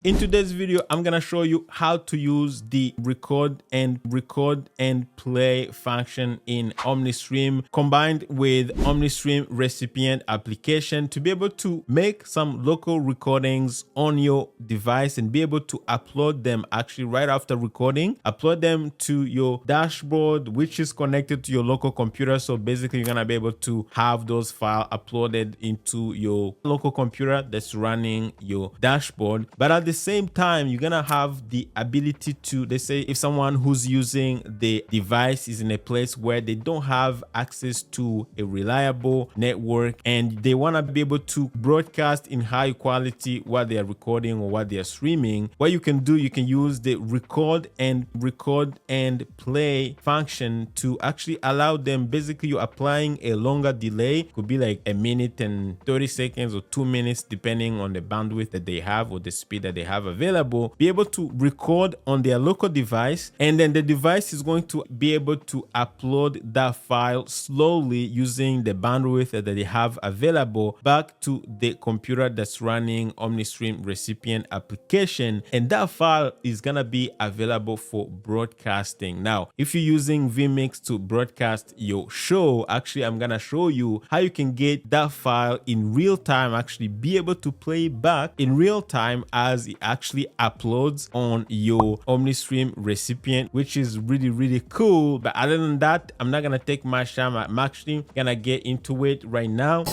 In today's video, I'm gonna show you how to use the record and play function in Omnistream combined with Omnistream recipient application to be able to make some local recordings on your device and be able to upload them actually right after recording, upload them to your dashboard, which is connected to your local computer. So basically you're gonna be able to have those files uploaded into your local computer that's running your dashboard. But at the same time, you're gonna have the ability to, let's say if someone who's using the device is in a place where they don't have access to a reliable network and they want to be able to broadcast in high quality what they are recording or what they are streaming, what you can do, you can use the record and play function to actually allow them, basically you're applying a longer delay, could be like a minute and 30 seconds or 2 minutes depending on the bandwidth that they have or the speed that they have available, be able to record on their local device, and then the device is going to be able to upload that file slowly using the bandwidth that they have available back to the computer that's running Omnistream recipient application, and that file is gonna be available for broadcasting. Now, if you're using vMix to broadcast your show, actually I'm gonna show you how you can get that file in real time, actually be able to play back in real time as it actually uploads on your Omnistream recipient, which is really cool. But other than that, I'm not gonna take much time. I'm actually gonna get into it right now.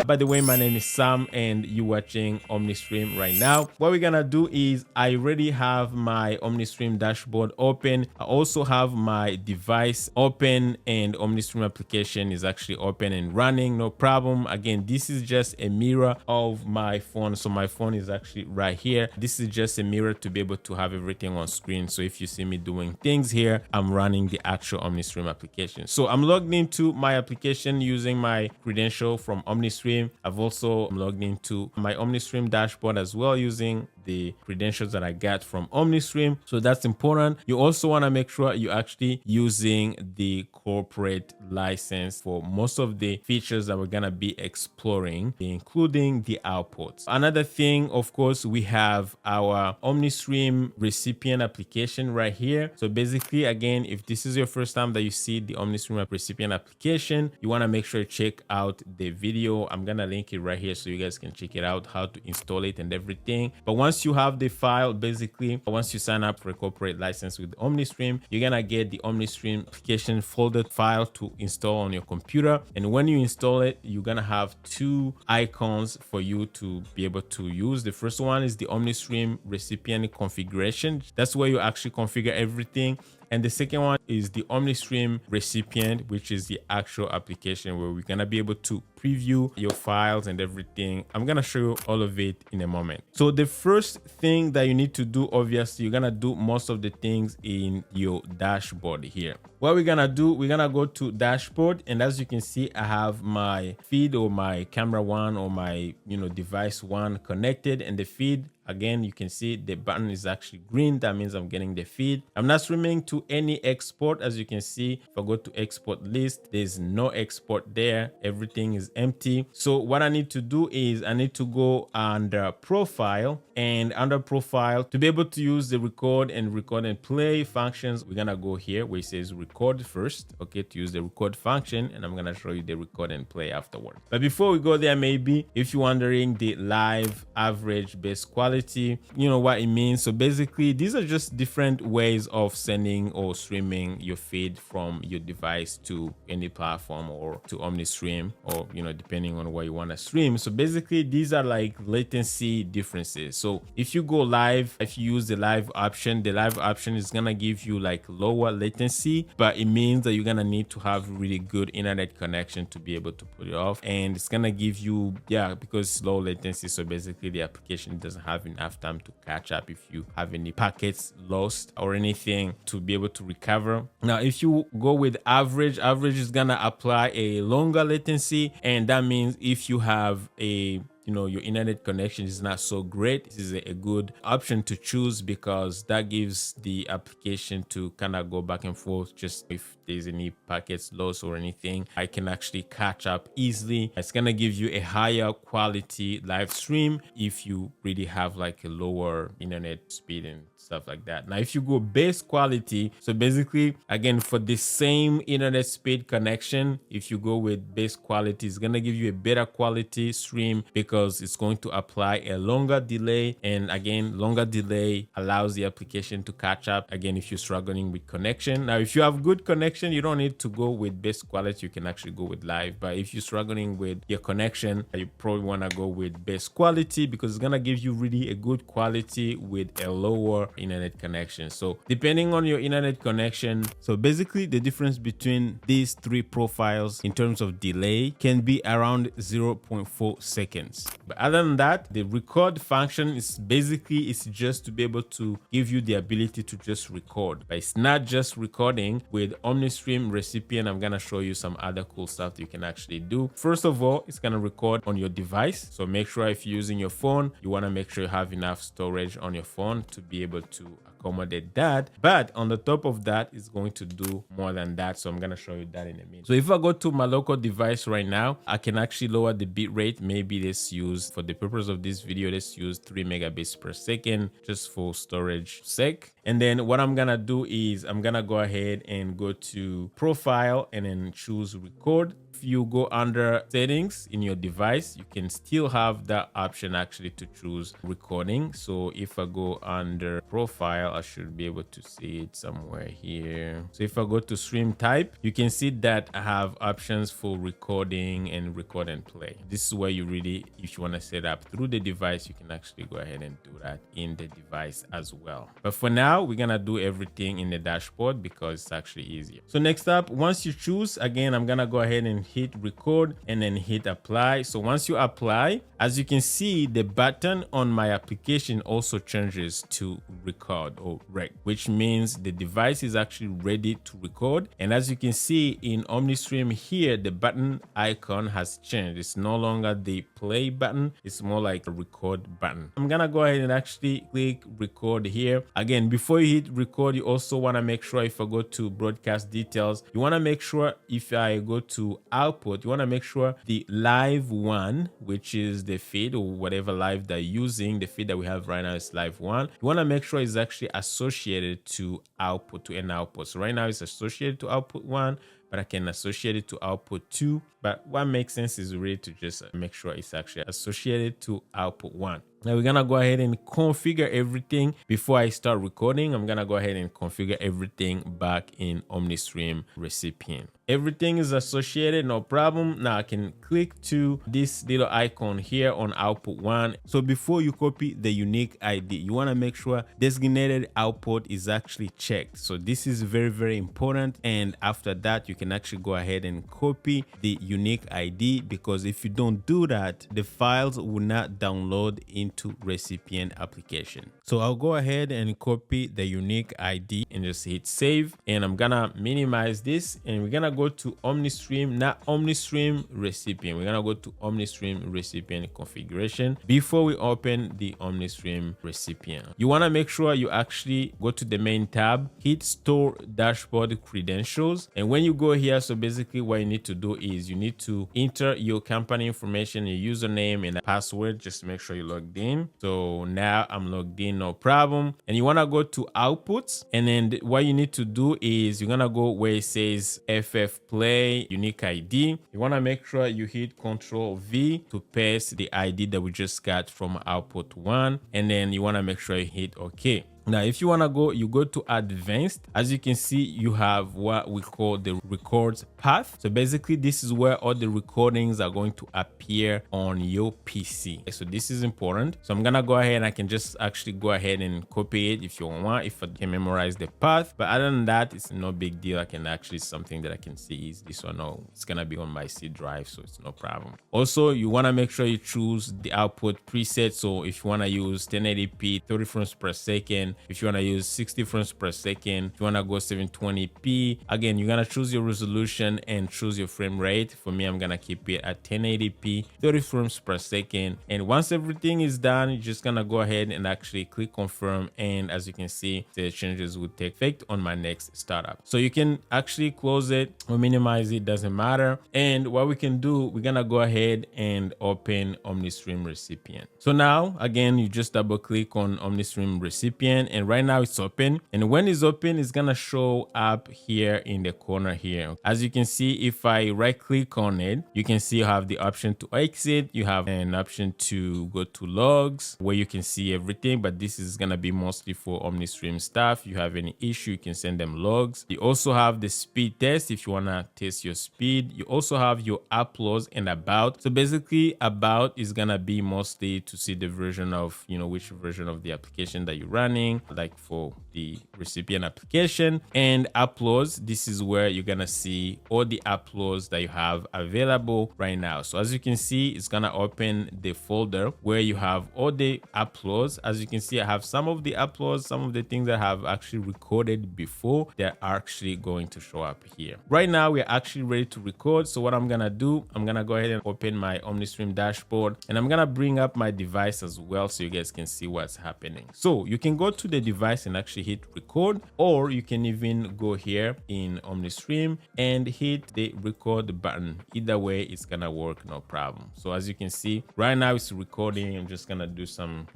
By the way, my name is Sam and you're watching Omnistream right now. What we're gonna do is I already have my Omnistream dashboard open. I also have my device open and Omnistream application is actually open and running, no problem. Again, this is just a mirror of my phone. So my phone is actually right here. This is just a mirror to be able to have everything on screen. So if you see me doing things here, I'm running the actual Omnistream application. So I'm logged into my application using my credential from Omnistream. I've also logged into my Omnistream dashboard as well using the credentials that I got from Omnistream. So that's important. You also want to make sure you're actually using the corporate license for most of the features that we're going to be exploring, including the outputs. Another thing, of course, we have our Omnistream recipient application right here. So basically, again, if this is your first time that you see the Omnistream recipient application, you want to make sure you check out the video. I'm going to link it right here so you guys can check it out, how to install it and everything. But once you have the file, basically, once you sign up for a corporate license with Omnistream, you're gonna get the Omnistream application folder file to install on your computer. And when you install it, you're gonna have two icons for you to be able to use. The first one is the Omnistream recipient configuration. That's where you actually configure everything. And the second one is the Omnistream recipient, which is the actual application where we're gonna be able to preview your files and everything. I'm gonna show you all of it in a moment. So the first thing that you need to do, obviously, you're gonna do most of the things in your dashboard here. What we're gonna do, we're gonna go to dashboard, and as you can see, I have my feed or my camera one or my device one connected, and the feed, again, you can see the button is actually green. That means I'm getting the feed. I'm not streaming to any export. As you can see, if I go to export list, there's no export there. Everything is empty. So what I need to do is I need to go under profile, and under profile, to be able to use the record and play functions, we're gonna go here where it says record first, okay, to use the record function, and I'm gonna show you the record and play afterwards. But before we go there, maybe if you're wondering the live average best quality, you know what it means. So basically, these are just different ways of sending or streaming your feed from your device to any platform or to Omnistream, or depending on what you want to stream. So basically, these are like latency differences. So if you go live, if you use the live option is gonna give you like lower latency, but it means that you're gonna need to have really good internet connection to be able to put it off, and it's gonna give you, because it's low latency, so basically the application doesn't have enough time to catch up if you have any packets lost or anything to be able to recover. Now if you go with average is gonna apply a longer latency, and that means if you have a your internet connection is not so great, this is a good option to choose, because that gives the application to kind of go back and forth. Just if there's any packets lost or anything, I can actually catch up easily. It's gonna give you a higher quality live stream if you really have like a lower internet speed and stuff like that. Now if you go base quality, so basically again for the same internet speed connection, if you go with base quality, it's gonna give you a better quality stream because it's going to apply a longer delay, and again longer delay allows the application to catch up again if you're struggling with connection. Now if you have good connection, you don't need to go with base quality, you can actually go with live. But if you're struggling with your connection, you probably want to go with base quality because it's gonna give you really a good quality with a lower internet connection. So depending on your internet connection, so basically the difference between these three profiles in terms of delay can be around 0.4 seconds. But other than that, the record function is basically, it's just to be able to give you the ability to just record. But it's not just recording. With Omnistream recipient, I'm gonna show you some other cool stuff that you can actually do. First of all, it's gonna record on your device. So make sure if you're using your phone, you wanna make sure you have enough storage on your phone to be able to accommodate that. But on the top of that, it's going to do more than that. So I'm going to show you that in a minute. So if I go to my local device right now, I can actually lower the bit rate. Maybe let's use, for the purpose of this video, let's use 3 megabits per second just for storage sake. And then what I'm going to do is I'm going to go ahead and go to profile and then choose record. If you go under settings in your device, you can still have that option actually to choose recording. So if I go under profile, I should be able to see it somewhere here. So if I go to stream type, you can see that I have options for recording and record and play. This is where you really, if you want to set up through the device, you can actually go ahead and do that in the device as well. But for now, we're going to do everything in the dashboard because it's actually easier. So next up, once you choose, again, I'm going to go ahead and hit record and then hit apply. So once you apply, as you can see, the button on my application also changes to record or rec, which means the device is actually ready to record. And as you can see in Omnistream here, the button icon has changed. It's no longer the play button, it's more like a record button. I'm gonna go ahead and actually click record here. Again, before you hit record, you also want to make sure, if I go to broadcast details, you want to make sure, if I go to output, you want to make sure the live one, which is the feed or whatever live they're using, the feed that we have right now is live one. You want to make sure it's actually associated to output, to an output. So right now it's associated to output 1, but I can associate it to output 2. But what makes sense is really to just make sure it's actually associated to output 1. Now we're gonna go ahead and configure everything. Before I start recording, I'm gonna go ahead and configure everything back in Omnistream recipient. Everything is associated, no problem. Now I can click to this little icon here on output 1. So before you copy the unique ID, you want to make sure designated output is actually checked. So this is very, very important. And after that, you can actually go ahead and copy the unique ID, because if you don't do that, the files will not download into recipient application. So I'll go ahead and copy the unique ID and just hit save. And I'm gonna minimize this, and we're gonna go to Omnistream, not Omnistream recipient. We're gonna go to Omnistream recipient configuration before we open the Omnistream recipient. You want to make sure you actually go to the main tab, hit store dashboard credentials, and when you go here, so basically what you need to do is you need to enter your company information, your username and a password, just to make sure you're logged in. So now I'm logged in, no problem. And you want to go to outputs, and then what you need to do is you're gonna go where it says FF play unique ID. You want to make sure you hit Control V to paste the ID that we just got from output 1, and then you want to make sure you hit OK. Now, if you want to go, you go to advanced. As you can see, you have what we call the records path. So basically, this is where all the recordings are going to appear on your PC. So this is important. So I'm going to go ahead and I can just actually go ahead and copy it if you want, if I can memorize the path. But other than that, it's no big deal. I can actually, something that I can see is this one. No, it's going to be on my C drive, so it's no problem. Also, you want to make sure you choose the output preset. So if you want to use 1080p, 30 frames per second, if you want to use 60 frames per second, if you want to go 720p. Again, you're gonna choose your resolution and choose your frame rate. For me, I'm gonna keep it at 1080p, 30 frames per second. And once everything is done, you're just gonna go ahead and actually click confirm, and as you can see, the changes will take effect on my next startup. So you can actually close it or minimize it, doesn't matter. And what we can do, we're gonna go ahead and open Omnistream recipient. So now again, you just double click on Omnistream recipient, and right now it's open. And when it's open, it's gonna show up here in the corner here. As you can see, if I right click on it, you can see you have the option to exit. You have an option to go to logs where you can see everything, but this is gonna be mostly for Omnistream staff. You have any issue, you can send them logs. You also have the speed test if you wanna test your speed. You also have your uploads and about. So basically, about is gonna be mostly to see the version of, which version of the application that you're running, like for the recipient application. And uploads, this is where you're gonna see all the uploads that you have available right now. So as you can see, it's gonna open the folder where you have all the uploads. As you can see, I have some of the uploads, some of the things that I have actually recorded before, they're actually going to show up here. Right now, we're actually ready to record. So what I'm gonna do, I'm gonna go ahead and open my Omnistream dashboard, and I'm gonna bring up my device as well so you guys can see what's happening. So you can go to the device and actually hit record, or you can even go here in Omnistream and hit the record button. Either way, it's gonna work, no problem. So as you can see, right now it's recording. I'm just gonna do some,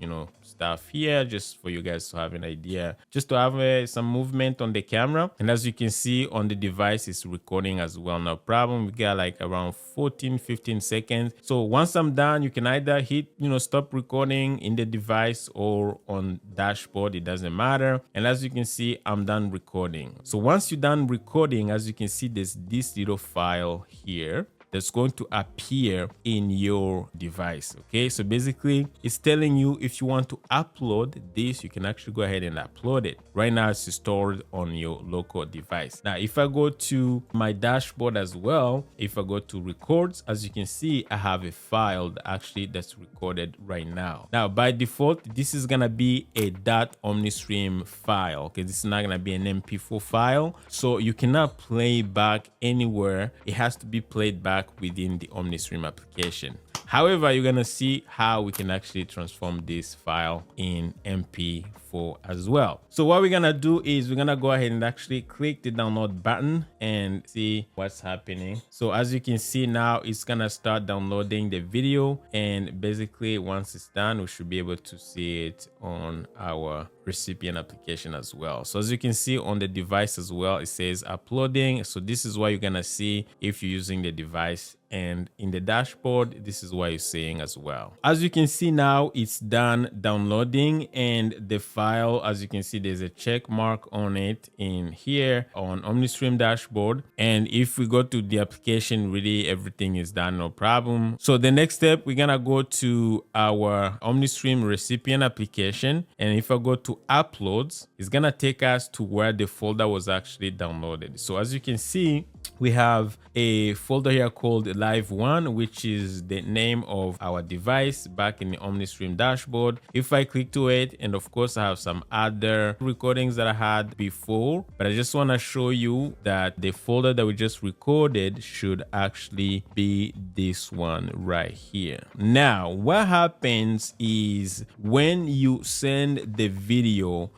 stuff here just for you guys to have an idea, just to have some movement on the camera. And as you can see on the device, it's recording as well, no problem. We got like around 14-15 seconds. So once I'm done, you can either hit, stop recording in the device or on dashboard, it doesn't matter. And as you can see, I'm done recording. So once you're done recording, as you can see, there's this little file here that's going to appear in your device. Okay, so basically it's telling you if you want to upload this, you can actually go ahead and upload it. Right now it's stored on your local device. Now if I go to my dashboard as well, if I go to records, as you can see, I have a file that's recorded right now. Now by default, this is gonna be a .omnistream file. Okay, this is not gonna be an MP4 file, so you cannot play back anywhere. It has to be played back within the Omnistream application. However, you're gonna see how we can actually transform this file in MP4 as well. So what we're gonna do is we're gonna go ahead and actually click the download button and see what's happening. So as you can see now, it's gonna start downloading the video, and basically once it's done, we should be able to see it on our recipient application as well. So as you can see on the device as well, it says uploading. So this is what you're gonna see if you're using the device, and in the dashboard, this is what you're seeing as well. As you can see now, it's done downloading, and the file, as you can see, there's a check mark on it in here on Omnistream dashboard. And if we go to the application, really everything is done, no problem. So the next step, we're gonna go to our Omnistream recipient application, and if I go to uploads, it's gonna take us to where the folder was actually downloaded. So as you can see, we have a folder here called Live One, which is the name of our device back in the Omnistream dashboard. If I click to it, and of course I have some other recordings that I had before, but I just want to show you that the folder that we just recorded should actually be this one right here. Now, what happens is when you send the video,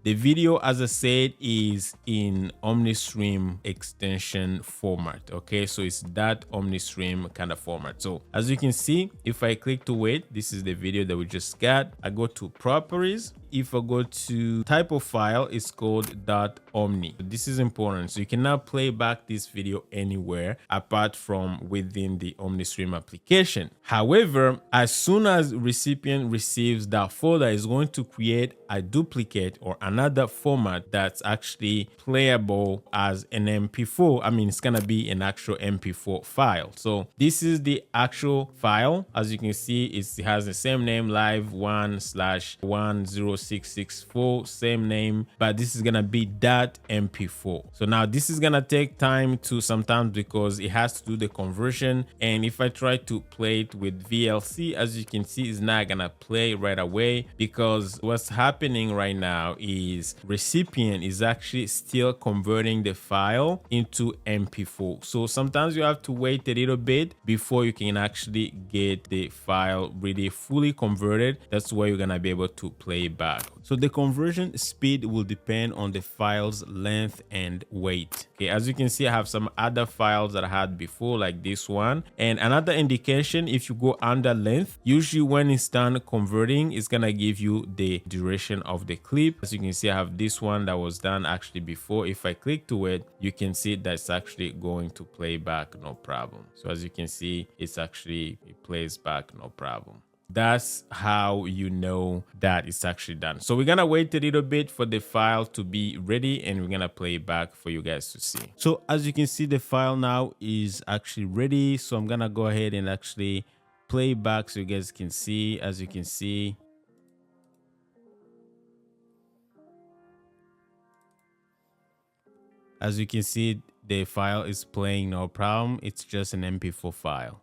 as I said, is in Omnistream extension format. Okay, so it's that Omnistream kind of format. So as you can see, if I click to it, this is the video that we just got. I go to properties. If I go to type of file, it's called .omni. This is important. So you cannot play back this video anywhere apart from within the Omnistream application. However, as soon as recipient receives that folder, it's going to create a duplicate or another format that's actually playable as an MP4. I mean, it's gonna be an actual MP4 file. So this is the actual file. As you can see, it has the same name, live1/106 0664, same name, but this is gonna be .mp4. So now this is gonna take time to sometimes because it has to do the conversion, and if I try to play it with VLC, as you can see, it's not gonna play right away because what's happening right now is recipient is actually still converting the file into MP4. So sometimes you have to wait a little bit before you can actually get the file really fully converted. That's why you're gonna be able to play back. So the conversion speed will depend on the file's length and weight. Okay, as you can see, I have some other files that I had before, like this one. And another indication, if you go under length, usually when it's done converting, it's gonna give you the duration of the clip. As you can see, I have this one that was done actually before. If I click to it, you can see that it's actually going to play back, no problem. So as you can see, it plays back, no problem. That's how you know that it's actually done. So we're gonna wait a little bit for the file to be ready, and we're gonna play it back for you guys to see. So as you can see, the file now is actually ready. So I'm gonna go ahead and actually play back so you guys can see. As you can see, the file is playing, no problem. It's just an MP4 file.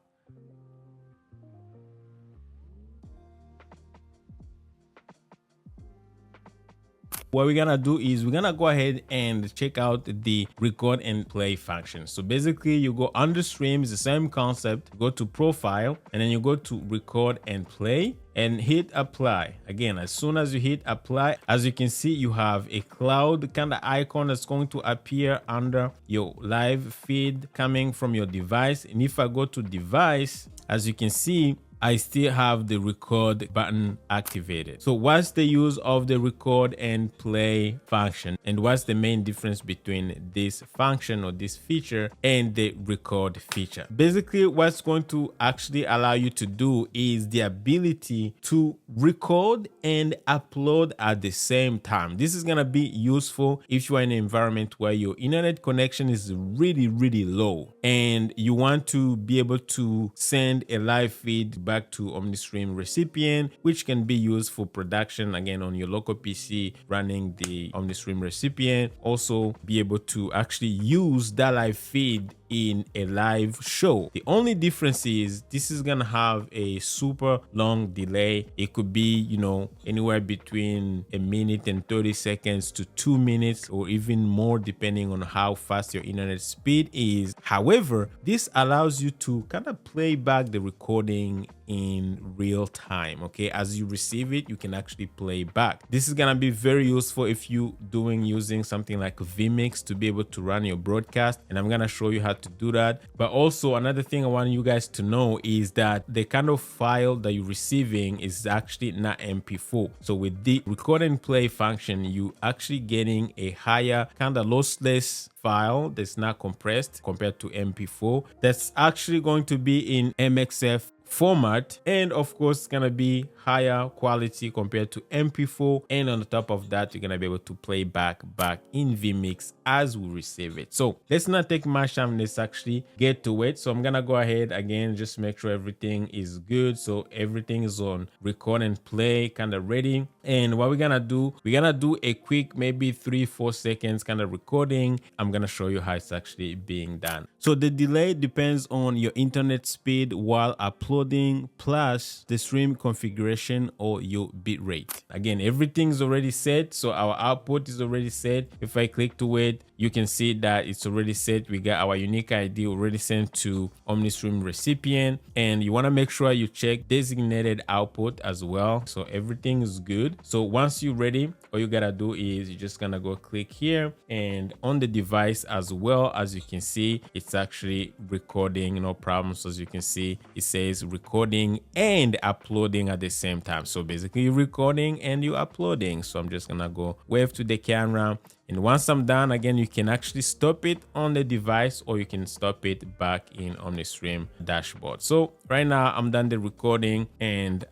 What we're gonna do is we're gonna go ahead and check out the record and play function. So basically, you go under stream, it's the same concept. Go to profile, and then you go to record and play and hit apply. Again, as soon as you hit apply, as you can see, you have a cloud kind of icon that's going to appear under your live feed coming from your device. And if I go to device, as you can see, I still have the record button activated. So what's the use of the record and play function, and what's the main difference between this function or this feature and the record feature? Basically, what's going to actually allow you to do is the ability to record and upload at the same time. This is going to be useful if you are in an environment where your internet connection is really low and you want to be able to send a live feed back to Omnistream recipient, which can be used for production again on your local PC running the Omnistream recipient. Also be able to actually use that live feed in a live show. The only difference is this is gonna have a super long delay. It could be, you know, anywhere between a minute and 30 seconds to 2 minutes or even more, depending on how fast your internet speed is. However, this allows you to kind of play back the recording in real time. Okay, as you receive it, you can actually play back. This is gonna be very useful if you using something like vMix to be able to run your broadcast, and I'm gonna show you how to do that. But also another thing I want you guys to know is that the kind of file that you're receiving is actually not MP4. So with the record and play function, you actually getting a higher kind of lossless file that's not compressed compared to MP4. That's actually going to be in MXF format, and of course it's gonna be higher quality compared to MP4, and on the top of that, you're gonna be able to play back in vMix as we receive it. So let's not take much time, let's actually get to it. So I'm gonna go ahead again, just make sure everything is good. So everything is on record and play, kind of ready. And what we're gonna do a quick maybe 3-4 seconds kind of recording. I'm gonna show you how it's actually being done. So the delay depends on your internet speed while uploading plus the stream configuration or your bitrate. Again, everything's already set, so our output is already set. If I click to it, you can see that it's already set. We got our unique ID already sent to Omnistream recipient, and you want to make sure you check designated output as well, so everything is good. So once you're ready, all you gotta do is you're just gonna go click here, and on the device as well, as you can see, it's actually recording, no problem. So as you can see, it says recording and uploading at the same time. So basically you're recording and you're uploading. So I'm just gonna go wave to the camera, and once I'm done, again, you can actually stop it on the device or you can stop it back in Omnistream dashboard. So right now I'm done the recording, and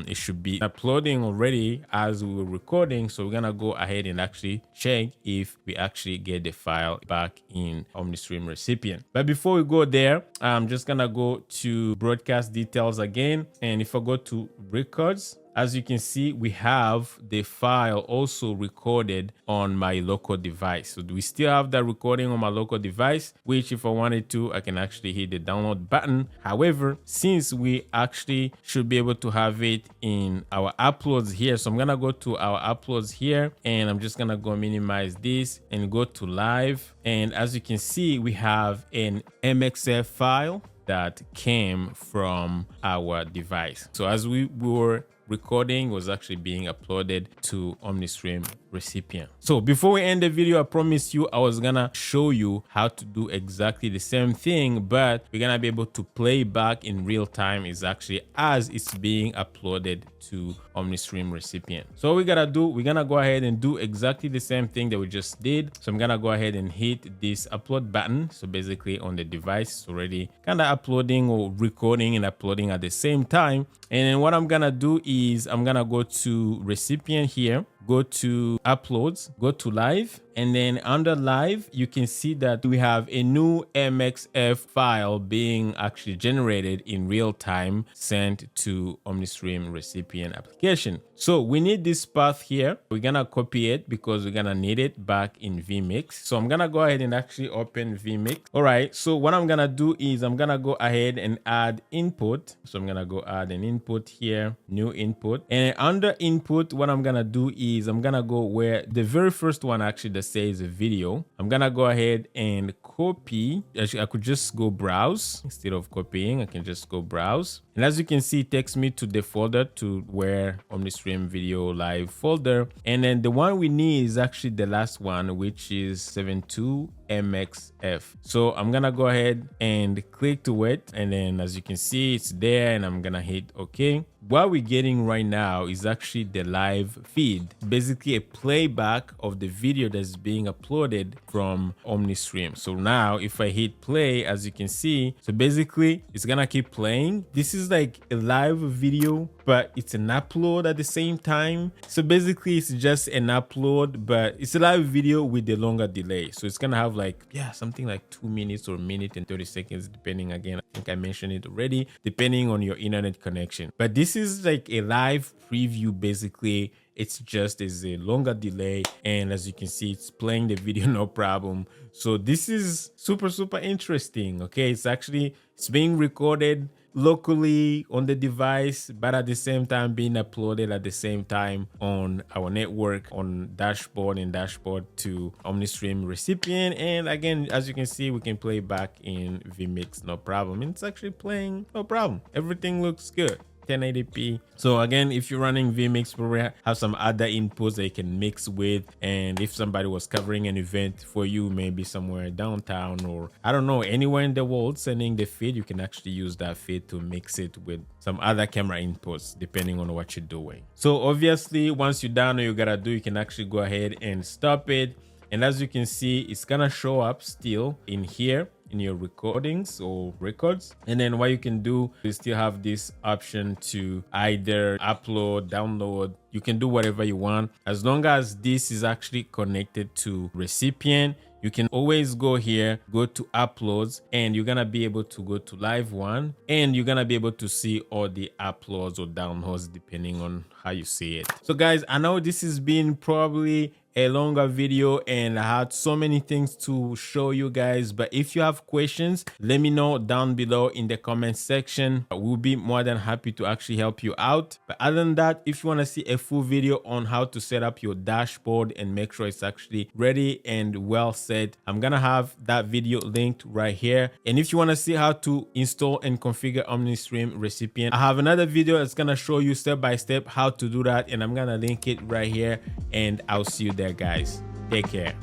it should be uploading already as we were recording. So we're gonna go ahead and actually check if we actually get the file back in Omnistream recipient. But before we go there, I'm just gonna go to broadcast details again, and if I go to records, as you can see, we have the file also recorded on my local device. So we still have that recording on my local device, which if I wanted to, I can actually hit the download button. However, since we actually should be able to have it in our uploads here, so I'm gonna go to our uploads here, and I'm just gonna go minimize this and go to live. And as you can see, we have an MXF file that came from our device. So as we were recording, was actually being uploaded to Omnistream recipient. So before we end the video, I promised you I was gonna show you how to do exactly the same thing, but we're gonna be able to play back in real time is actually as it's being uploaded to Omnistream recipient. So what we gotta do, we're gonna go ahead and do exactly the same thing that we just did. So I'm gonna go ahead and hit this upload button. So basically on the device, it's already kind of uploading or recording and uploading at the same time. And then what I'm gonna do is I'm gonna go to recipient here, go to uploads, go to live, and then under live you can see that we have a new MXF file being actually generated in real time, sent to Omnistream recipient application. So we need this path here. We're gonna copy it because we're gonna need it back in vMix. So I'm gonna go ahead and actually open vMix. All right, so what I'm gonna do is I'm gonna go ahead and add input. So I'm gonna go add an input here, new input, and under input what I'm gonna do is I'm gonna go where the very first one actually that says a video. I'm gonna go ahead and copy. Actually, I could just go browse instead of copying. I can just go browse, and as you can see, it takes me to the folder to where Omnistream video live folder, and then the one we need is actually the last one, which is 72 MXF. So I'm gonna go ahead and click to it, and then as you can see, it's there, and I'm gonna hit OK. What we're getting right now is actually the live feed, basically a playback of the video that's being uploaded from Omnistream. So now if I hit play, as you can see, so basically it's gonna keep playing. This is like a live video, but it's an upload at the same time. So basically it's just an upload, but it's a live video with a longer delay. So it's gonna have like, yeah, something like 2 minutes or 1 minute and 30 seconds, depending, again, I think I mentioned it already, depending on your internet connection. But this is like a live preview. Basically, it's just is a longer delay, and as you can see, it's playing the video no problem. So this is super interesting. Okay, it's being recorded locally on the device, but at the same time being uploaded at the same time on our network, on dashboard to Omnistream recipient. And again, as you can see, we can play back in vMix no problem. It's actually playing no problem. Everything looks good. 1080p. So again, if you're running vMix, probably have some other inputs that you can mix with, and if somebody was covering an event for you, maybe somewhere downtown or I don't know, anywhere in the world, sending the feed, you can actually use that feed to mix it with some other camera inputs depending on what you're doing. So obviously once you're done, all you gotta do, you can actually go ahead and stop it, and as you can see, it's gonna show up still in here in your recordings or records. And then what you can do is still have this option to either upload, download. You can do whatever you want as long as this is actually connected to recipient. You can always go here, go to uploads, and you're gonna be able to go to live one, and you're gonna be able to see all the uploads or downloads depending on how you see it. So guys, I know this has been probably a longer video and I had so many things to show you guys, but if you have questions, let me know down below in the comment section. We'll be more than happy to actually help you out. But other than that, if you want to see a full video on how to set up your dashboard and make sure it's actually ready and well set, I'm gonna have that video linked right here. And if you want to see how to install and configure Omnistream recipient, I have another video that's gonna show you step by step how to do that, and I'm gonna link it right here, and I'll see you there, guys. Take care.